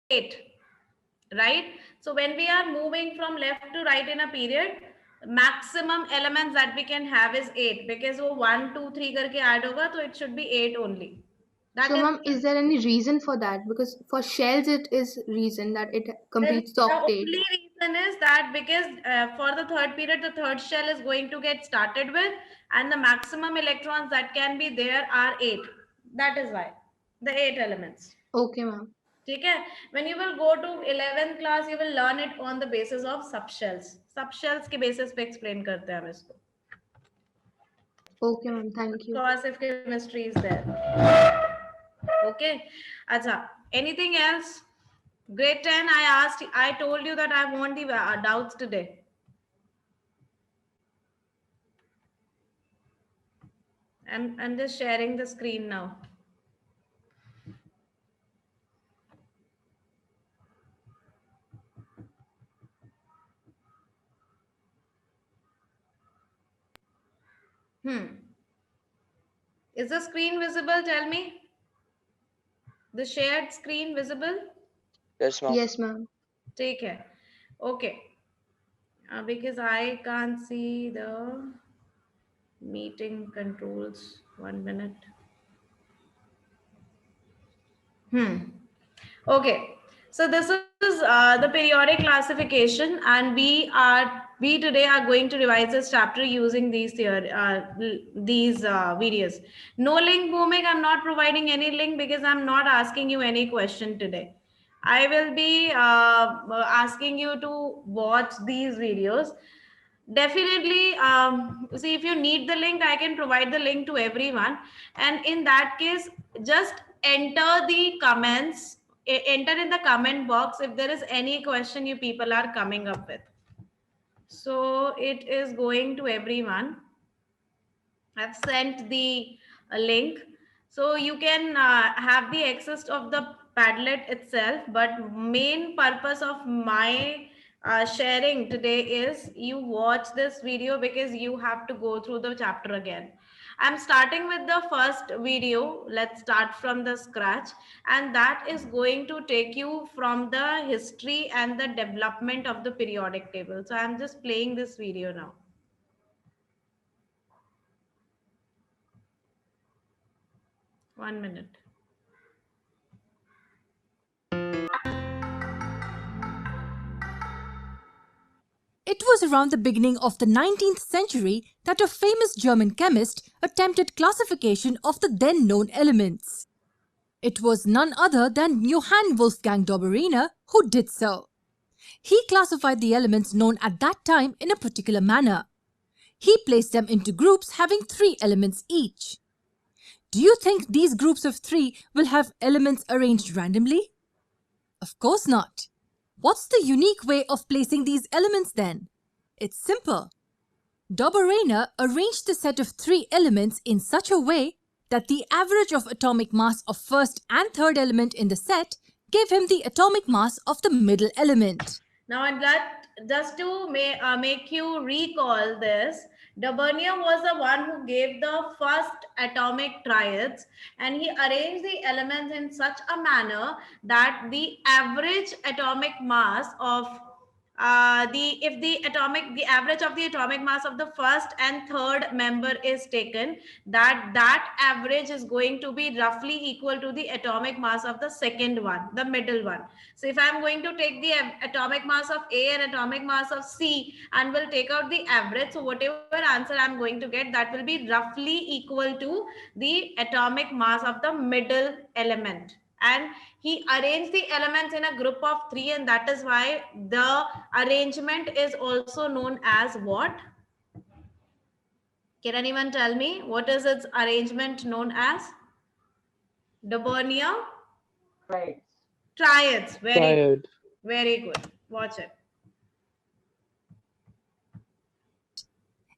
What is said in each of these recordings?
8, right? So when we are moving from left to right in a period, maximum elements that we can have is 8, because वो 1 2 3 करके add होगा, so it should be 8 only. So, ma'am, is there any reason for that? Because for shells, it is reason that it completes the The octave. only reason is that because for the third period, the third shell is going to get started with, and the maximum electrons that can be there are 8. That is why the 8 elements. Okay, ma'am. Okay. When you will go to 11th class, you will learn it on the basis of subshells. Subshells के basis पे explain करते हैं हम इसको. Okay, ma'am. Thank you. Coercive chemistry is there. Okay. Acha. Anything else? Grade 10, I told you that I want the doubts today. I'm just sharing the screen now. Is the screen visible? Tell me. The shared screen visible? Yes, ma'am. Yes, ma'am. Take care. Okay. Because I can't see the meeting controls. 1 minute. Okay. So this is the periodic classification, and we today are going to revise this chapter using these videos. No link, Bhumik. I'm not providing any link because I'm not asking you any question today. I will be asking you to watch these videos. Definitely, see, if you need the link, I can provide the link to everyone. And in that case, just enter the comments, enter in the comment box if there is any question you people are coming up with. So it is going to everyone. I've sent the link. So you can have the access of the Padlet itself, but main purpose of my sharing today is you watch this video because you have to go through the chapter again. I'm starting with the first video. Let's start from the scratch, and that is going to take you from the history and the development of the periodic table. So I'm just playing this video now. 1 minute. It was around the beginning of the 19th century that a famous German chemist attempted classification of the then known elements. It was none other than Johann Wolfgang Dobereiner who did so. He classified the elements known at that time in a particular manner. He placed them into groups having 3 elements each. Do you think these groups of 3 will have elements arranged randomly? Of course not. What's the unique way of placing these elements then? It's simple. Dobereiner arranged the set of 3 elements in such a way that the average of atomic mass of first and third element in the set gave him the atomic mass of the middle element. Now, I'm glad, just to make you recall this, Dobereiner was the one who gave the first atomic triads, and he arranged the elements in such a manner that the average atomic mass of the average of the atomic mass of the first and third member is taken, that average is going to be roughly equal to the atomic mass of the second one, the middle one. So if I'm going to take the atomic mass of A and atomic mass of C and will take out the average, so whatever answer I'm going to get, that will be roughly equal to the atomic mass of the middle element. And he arranged the elements in a group of 3, and that is why the arrangement is also known as what? Can anyone tell me what is its arrangement known as? Dobereiner? Right. Triads. Very good. Watch it.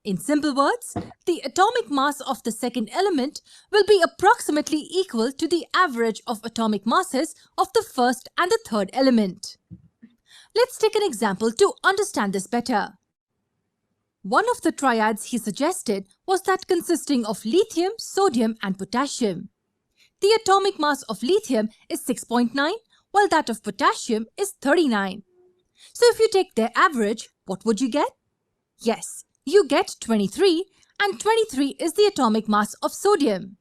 In simple words, the atomic mass of the second element will be approximately equal to the average of atomic masses of the first and the third element. Let's take an example to understand this better. One of the triads he suggested was that consisting of lithium, sodium and potassium. The atomic mass of lithium is 6.9, while that of potassium is 39. So if you take their average, what would you get? Yes, you get 23, and 23 is the atomic mass of sodium.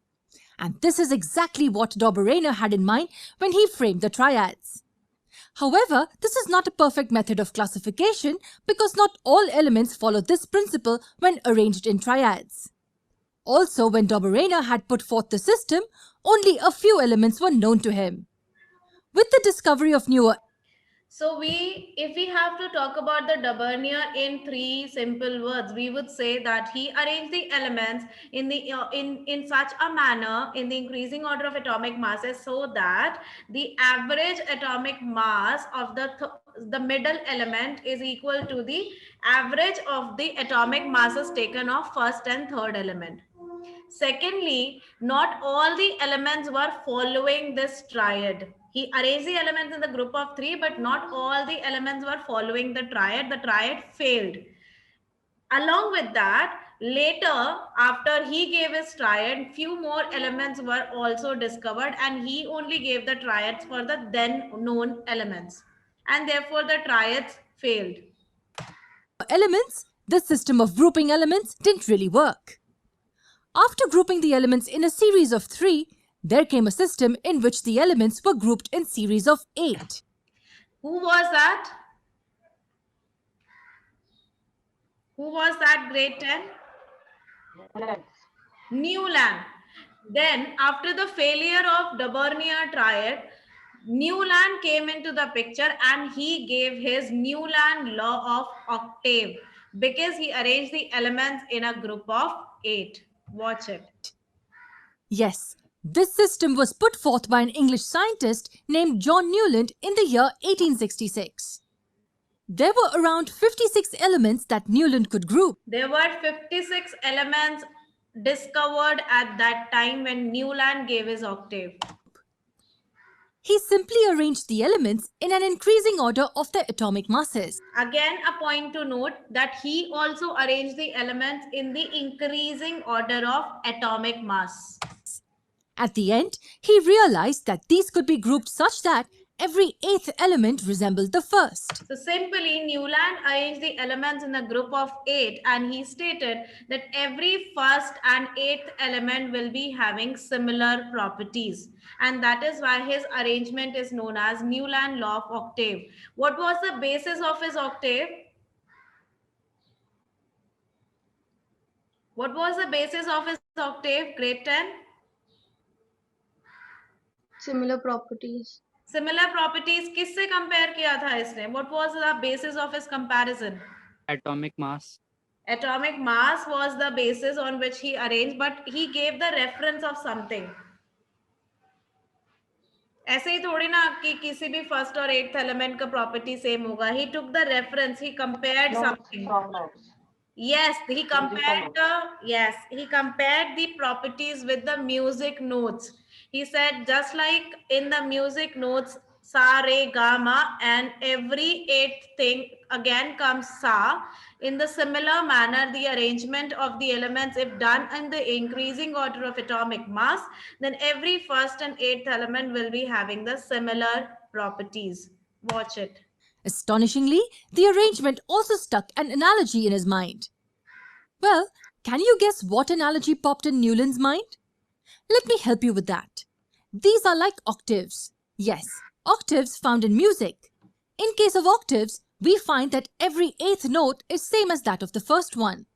And this is exactly what Dobereiner had in mind when he framed the triads. However, this is not a perfect method of classification because not all elements follow this principle when arranged in triads. Also, when Dobereiner had put forth the system, only a few elements were known to him. With the discovery of newer So if we have to talk about the Dobereiner in three simple words, we would say that he arranged the elements in such a manner in the increasing order of atomic masses so that the average atomic mass of the middle element is equal to the average of the atomic masses taken of first and third element. Secondly, not all the elements were following this triad. He arranged the elements in the group of three, but not all the elements were following the triad. The triad failed. Along with that, later, after he gave his triad, few more elements were also discovered, and he only gave the triads for the then known elements. And therefore, the triads failed. elements, the system of grouping elements didn't really work. After grouping the elements in a series of 3, there came a system in which the elements were grouped in series of 8. Who was that? Who was that, grade 10? Newland. Then, after the failure of Dobereiner triad, Newland came into the picture and he gave his Newland law of octave because he arranged the elements in a group of 8. Watch it. Yes, this system was put forth by an English scientist named John Newland in the year 1866. There were around 56 elements that Newland could group. There were 56 elements discovered at that time when Newland gave his octave. He simply arranged the elements in an increasing order of their atomic masses. Again, a point to note that he also arranged the elements in the increasing order of atomic mass. At the end, he realized that these could be grouped such that every 8th element resembled the first. So simply, Newland arranged the elements in a group of 8 and he stated that every first and 8th element will be having similar properties. And that is why his arrangement is known as Newland law of octave. What was the basis of his octave? What was the basis of his octave, grade 10? Similar properties. Similar properties किससे compare किया था इसने? What was the basis of his comparison? Atomic mass. Atomic mass was the basis on which he arranged, but he gave the reference of something. ऐसे ही थोड़ी ना कि किसी भी फर्स्ट और एट्थ एलिमेंट का प्रॉपर्टी सेम होगा. He took the reference, he compared something. Yes, he compared the properties with the music notes. He said just like in the music notes sa, re, ga, ma, and every 8th thing again comes sa. In the similar manner, the arrangement of the elements, if done in the increasing order of atomic mass, then every first and 8th element will be having the similar properties. Watch it. Astonishingly, the arrangement also stuck an analogy in his mind. Well, can you guess what analogy popped in Newland's mind? Let me help you with that. These are like octaves. Yes, octaves found in music. In case of octaves, we find that every 8th note is same as that of the first one.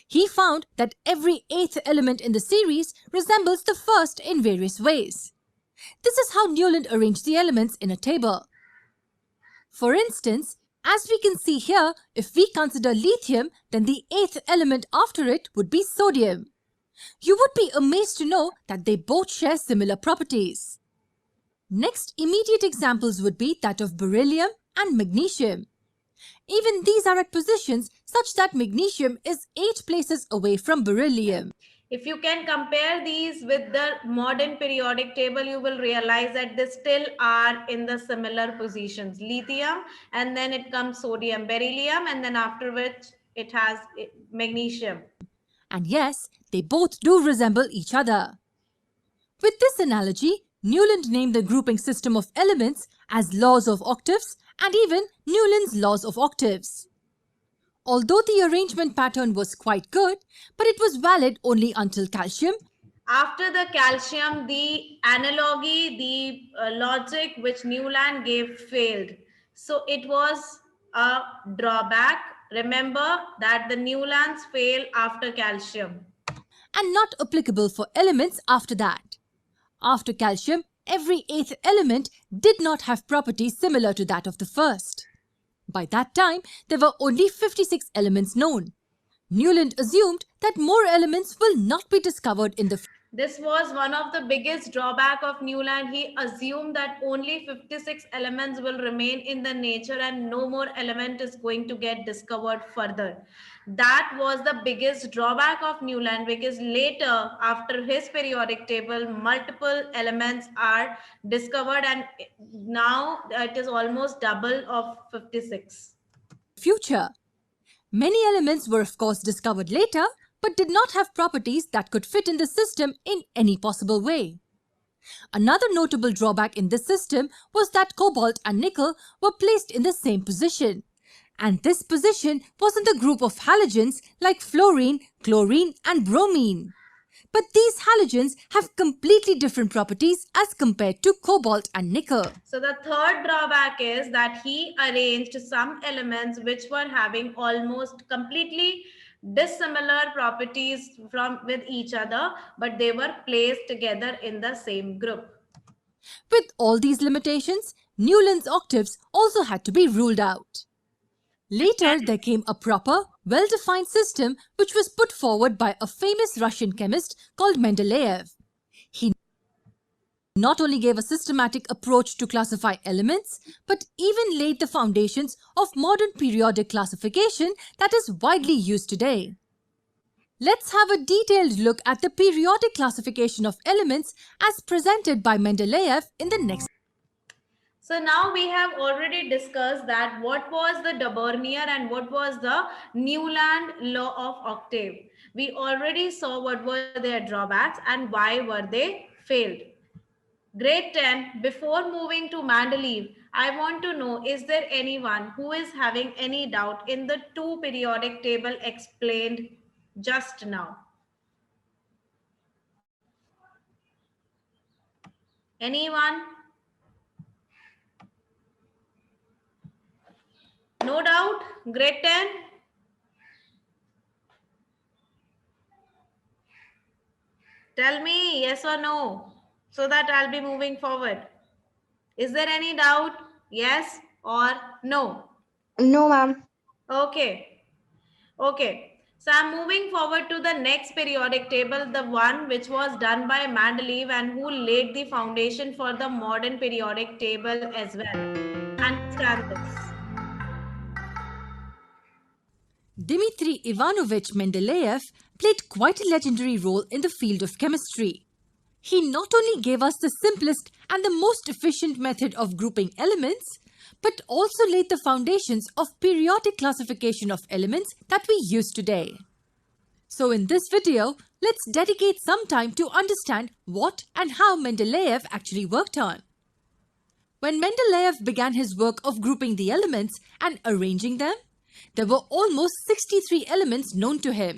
He found that every 8th element in the series resembles the first in various ways. This is how Newland arranged the elements in a table. For instance, as we can see here, if we consider lithium, then the 8th element after it would be sodium. You would be amazed to know that they both share similar properties. Next immediate examples would be that of beryllium and magnesium. Even these are at positions such that magnesium is 8 places away from beryllium. If you can compare these with the modern periodic table, you will realize that they still are in the similar positions. Lithium, and then it comes sodium, beryllium, and then after which it has magnesium. And yes, they both do resemble each other. With this analogy, Newland named the grouping system of elements as laws of octaves and even Newland's laws of octaves. Although the arrangement pattern was quite good, but it was valid only until calcium. After the calcium, the analogy, the logic which Newland gave failed. So it was a drawback. Remember that the Newlands fail after calcium. And not applicable for elements after that. After calcium, every eighth element did not have properties similar to that of the first. By that time, there were only 56 elements known. Newland assumed that more elements will not be discovered in the future. This was one of the biggest drawback of Newland. He assumed that only 56 elements will remain in the nature and no more element is going to get discovered further. That was the biggest drawback of Newland, because later, after his periodic table, multiple elements are discovered and now it is almost double of 56. Many elements were of course discovered later, but did not have properties that could fit in the system in any possible way. Another notable drawback in this system was that cobalt and nickel were placed in the same position. And this position was in the group of halogens like fluorine, chlorine and bromine. But these halogens have completely different properties as compared to cobalt and nickel. So the third drawback is that he arranged some elements which were having almost completely dissimilar properties with each other, but they were placed together in the same group. With all these limitations, Newland's octaves also had to be ruled out. Later, there came a proper, well-defined system which was put forward by a famous Russian chemist called Mendeleev. He not only gave a systematic approach to classify elements, but even laid the foundations of modern periodic classification that is widely used today. Let's have a detailed look at the periodic classification of elements as presented by Mendeleev in the next. So now we have already discussed that what was the de Bournier and what was the Newland law of octave. We already saw what were their drawbacks and why were they failed. Grade 10, before moving to Mendeleev, I want to know, is there anyone who is having any doubt in the two periodic table explained just now? Anyone? No doubt? Grade 10? Tell me yes or no, so that I'll be moving forward. Is there any doubt? Yes or no? No, ma'am. Okay. Okay. So I'm moving forward to the next periodic table, the one which was done by Mendeleev and who laid the foundation for the modern periodic table as well. Understand this. Dmitry Ivanovich Mendeleev played quite a legendary role in the field of chemistry. He not only gave us the simplest and the most efficient method of grouping elements, but also laid the foundations of periodic classification of elements that we use today. So in this video, let's dedicate some time to understand what and how Mendeleev actually worked on. When Mendeleev began his work of grouping the elements and arranging them, there were almost 63 elements known to him.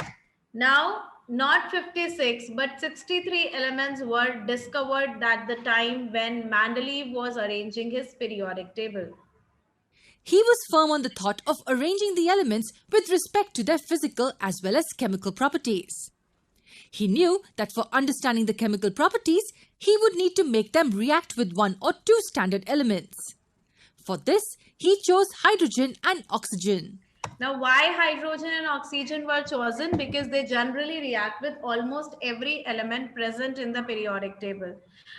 Now, not 56, but 63 elements were discovered at the time when Mendeleev was arranging his periodic table. He was firm on the thought of arranging the elements with respect to their physical as well as chemical properties. He knew that for understanding the chemical properties, he would need to make them react with one or two standard elements. For this, he chose hydrogen and oxygen. Now, why hydrogen and oxygen were chosen? Because they generally react with almost every element present in the periodic table.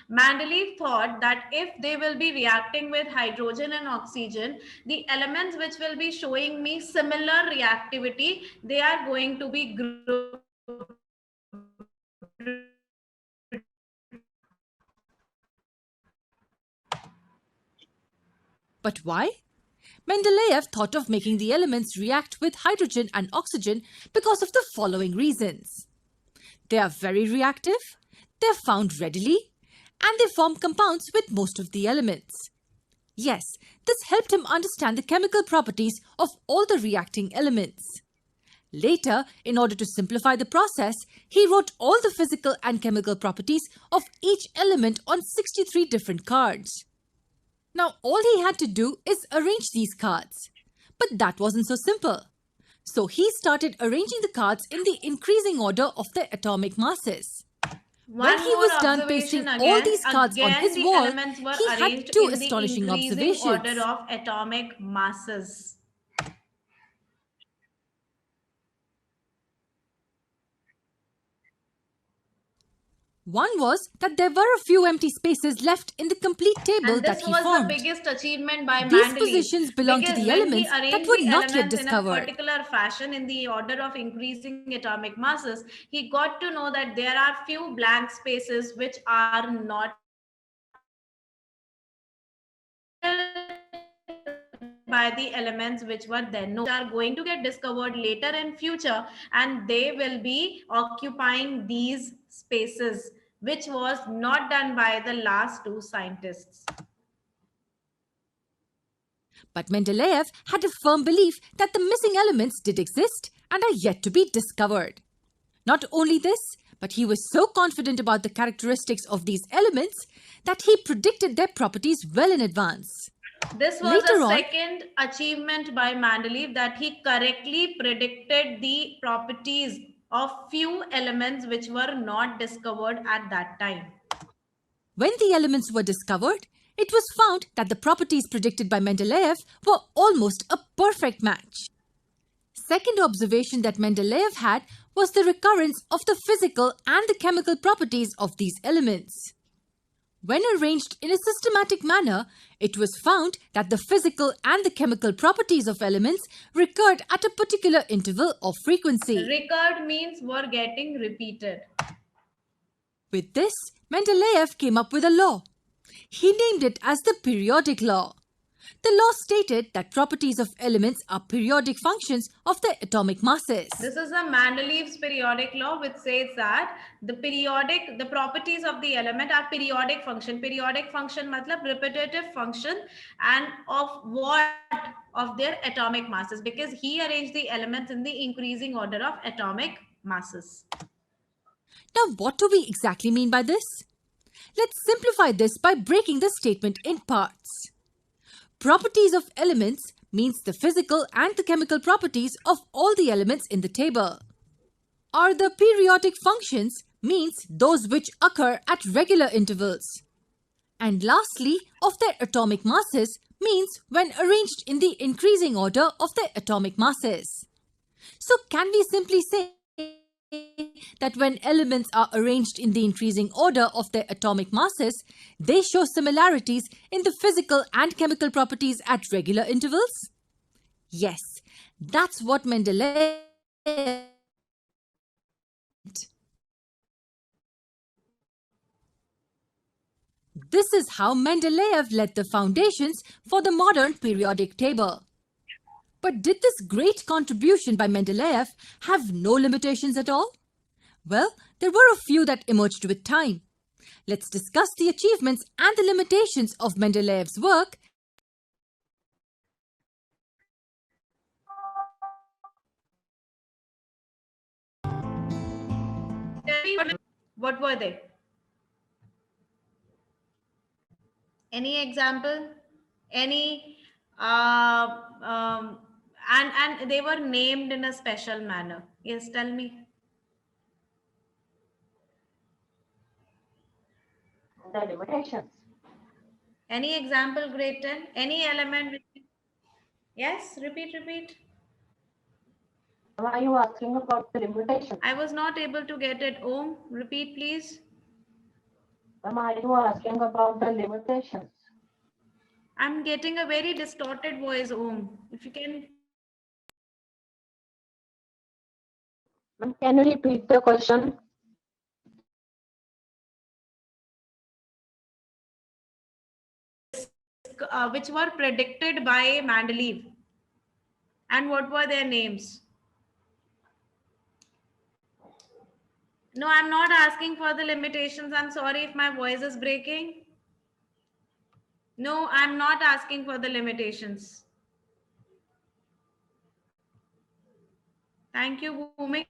Mendeleev thought that if they will be reacting with hydrogen and oxygen, the elements which will be showing me similar reactivity, they are going to be grouped. But why? Mendeleev thought of making the elements react with hydrogen and oxygen because of the following reasons. They are very reactive, they are found readily, and they formed compounds with most of the elements. Yes, this helped him understand the chemical properties of all the reacting elements. Later, in order to simplify the process, he wrote all the physical and chemical properties of each element on 63 different cards. Now, all he had to do is arrange these cards. But that wasn't so simple. So he started arranging the cards in the increasing order of their atomic masses. When he was done pasting all these cards on his the wall, elements were he had arranged two in the astonishing increasing observations. order of atomic masses. One was that there were a few empty spaces left in the complete table And that this he was formed. the biggest achievement by These Mendeleev, positions belonged to because the when he elements that arranged were the not yet elements in a discovered. particular fashion in the order of increasing atomic masses, he got to know that there are few blank spaces which are not by the elements which were then known, which are going to get discovered later in future, and they will be occupying these spaces, which was not done by the last two scientists. But Mendeleev had a firm belief that the missing elements did exist and are yet to be discovered. Not only this, but he was so confident about the characteristics of these elements that he predicted their properties well in advance. This was Later a on, second achievement by Mendeleev, that he correctly predicted the properties of few elements which were not discovered at that time. when the elements were discovered, it was found that the properties predicted by Mendeleev were almost a perfect match. Second observation that Mendeleev had was the recurrence of the physical and the chemical properties of these elements. When arranged in a systematic manner, it was found that the physical and the chemical properties of elements recurred at a particular interval of frequency. Recurred means were getting repeated. With this, Mendeleev came up with a law. He named it as the periodic law. The law stated that properties of elements are periodic functions of their atomic masses. This is a Mendeleev's periodic law, which says that the properties of the element are periodic function. Periodic function matlab repetitive function, and of what? Of their atomic masses, because he arranged the elements in the increasing order of atomic masses. Now, what do we exactly mean by this? Let's simplify this by breaking the statement in parts. Properties of elements means the physical and the chemical properties of all the elements in the table. Are the periodic functions means those which occur at regular intervals. And lastly, of their atomic masses means when arranged in the increasing order of their atomic masses. So can we simply say that when elements are arranged in the increasing order of their atomic masses, they show similarities in the physical and chemical properties at regular intervals? Yes, that's what Mendeleev. This is how Mendeleev laid the foundations for the modern periodic table. But did this great contribution by Mendeleev have no limitations at all? Well, there were a few that emerged with time. Let's discuss the achievements and the limitations of Mendeleev's work. What were they? Any example? Any and they were named in a special manner. Yes, tell me. The limitations. Any example, grade 10? Any element? Yes, repeat. Are you asking about the limitations? I was not able to get it. Om, repeat, please. Are you asking about the limitations? I'm getting a very distorted voice, Om. If you can. Ma'am, can you repeat the question? Which were predicted by Mendeleev. And what were their names? No, I'm not asking for the limitations. I'm sorry if my voice is breaking. No, I'm not asking for the limitations. Thank you, Bhumik,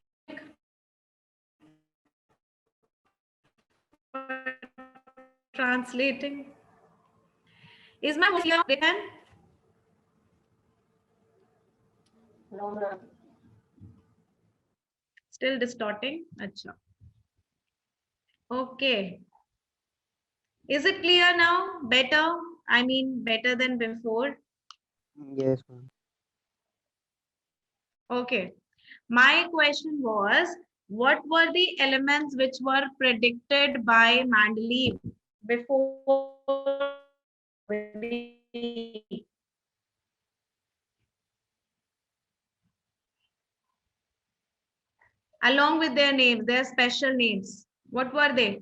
for translating. Is my voice clear, Rehan? No, ma'am. Still distorting? Acha. Okay. Is it clear now? Better? I mean, better than before? Yes, ma'am. Okay. My question was, what were the elements which were predicted by Mendeleev before gravity? Along with their names, their special names. What were they?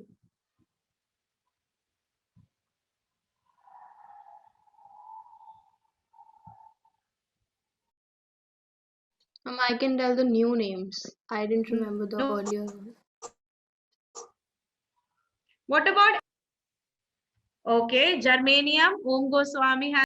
I can tell the new names. I didn't remember the No. earlier one. What about? Okay, germanium. Om Goswami has